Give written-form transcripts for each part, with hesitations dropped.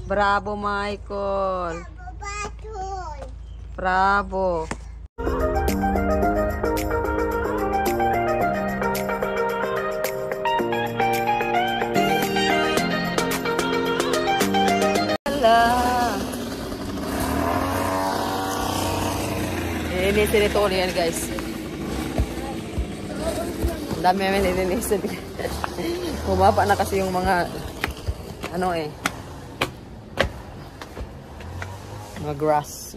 Bravo, Michael. Bravo. Ini ito yan guys. Ang dami namin ininisin. Bumaba na kasi yung mga ano mga grass.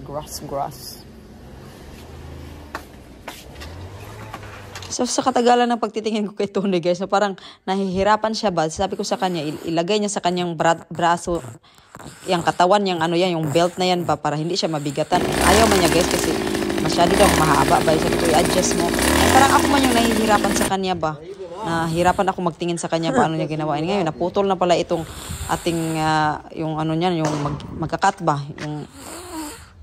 So sa katagalan ng pagtitingin ko kay Tony guys, so parang nahihirapan siya ba? Sabi ko sa kanya, ilagay niya sa kanyang braso yung katawan, yung ano yan, yung belt na yan ba para hindi siya mabigatan. Ayaw man niya guys kasi masyado daw mahaba ba. Sabi ko i-adjust mo. Ay, parang ako man yung nahihirapan sa kanya ba. Nahihirapan ako magtingin sa kanya paano niya ginawa. Ngayon naputol na pala itong ating yung ano niyan, yung magkakat ba, yung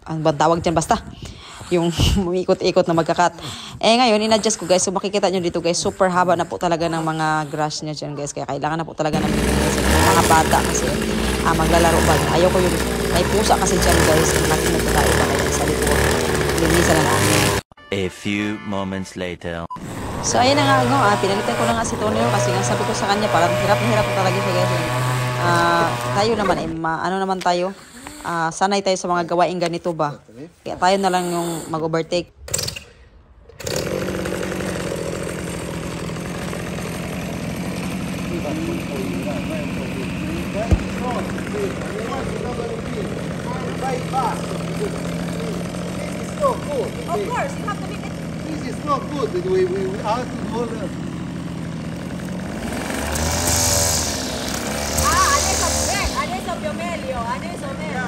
ano ba tawag diyan basta. Yung umiikot-ikot na magkakat. Ngayon, in-adjust ko guys. So, makikita nyo dito guys, super haba na po talaga ng mga grass niya dyan guys. Kaya kailangan na po talaga ng mga bata kasi maglalaro ba. Ayaw ko yung may pusa kasi dyan guys. Yung natin nagtatao ba kayo sa likod. Linisan na namin. A few moments later. So, ayun na nga. Pinalitan ko na nga si Tony kasi nga sabi ko sa kanya, parang hirap na hirap talaga siya guys. Tayo naman, ano naman tayo? Sanay tayo sa mga gawain ganito ba? Kaya tayo na lang yung mag-overtake. Of course, you have to make it. This is not good. We have to go there. Adesso più meglio, adesso meglio.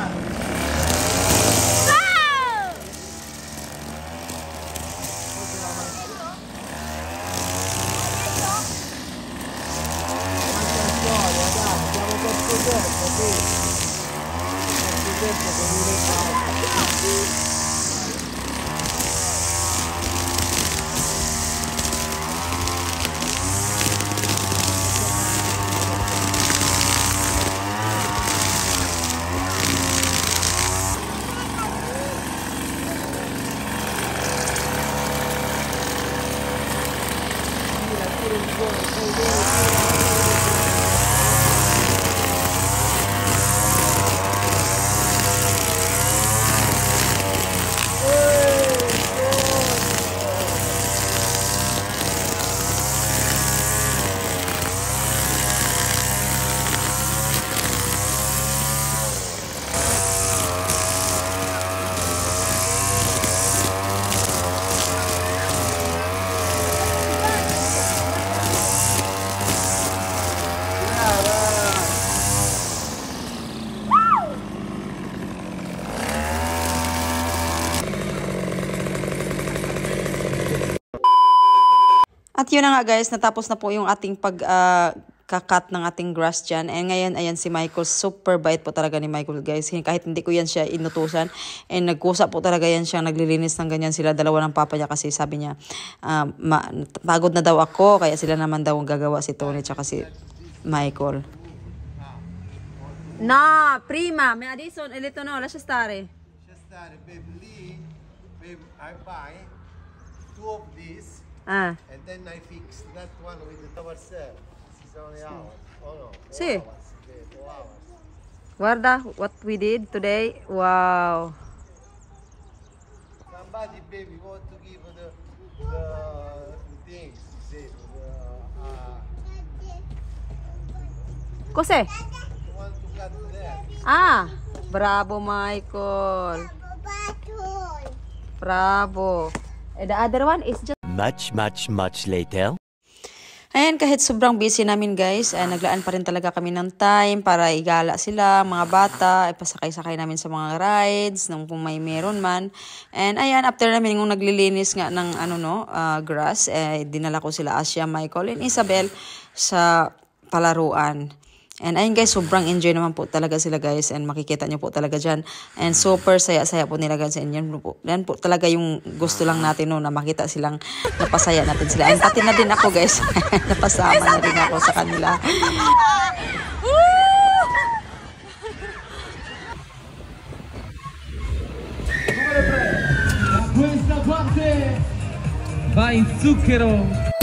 At yun na nga guys, natapos na po yung ating kakat ng ating grass dyan. And ngayon, ayan si Michael, super bait po talaga ni Michael guys. Kahit hindi ko yan siya inutusan. And nagkusa po talaga yan siya, naglilinis ng ganyan sila. Dalawa ng papa niya kasi sabi niya, pagod na daw ako, kaya sila naman daw gagawa si Tony tsaka si Michael. No, prima, me adesso eletto no, lascia stare. Lascia stare, baby. Baby, I buy 2 of these. And then I fix that one with the tower cell. This is only hours. Oh no. See. 4 hours. Guarda what we did today. Wow. Somebody, baby, want to give the things. Cos'è? Want to cut there. Bravo Michael. Bravo. And the other one is just Much later. ayan, kahit sobrang busy namin guys, naglaan pa rin talaga kami ng time para igala sila, mga bata, ipasakay-sakay namin sa mga rides, kung may meron man. And ayan, after namin yung naglilinis nga ng grass, dinala ko sila Asya, Michael, and Isabel sa palaruan. And ayun guys, sobrang enjoy naman po talaga sila guys, and makikita nyo po talaga dyan. And super saya-saya po nila guys, and yan po talaga yung gusto lang natin na makita silang napasaya natin sila. And pati na din ako guys, napasama na din ako sa kanila. Va in zucchero.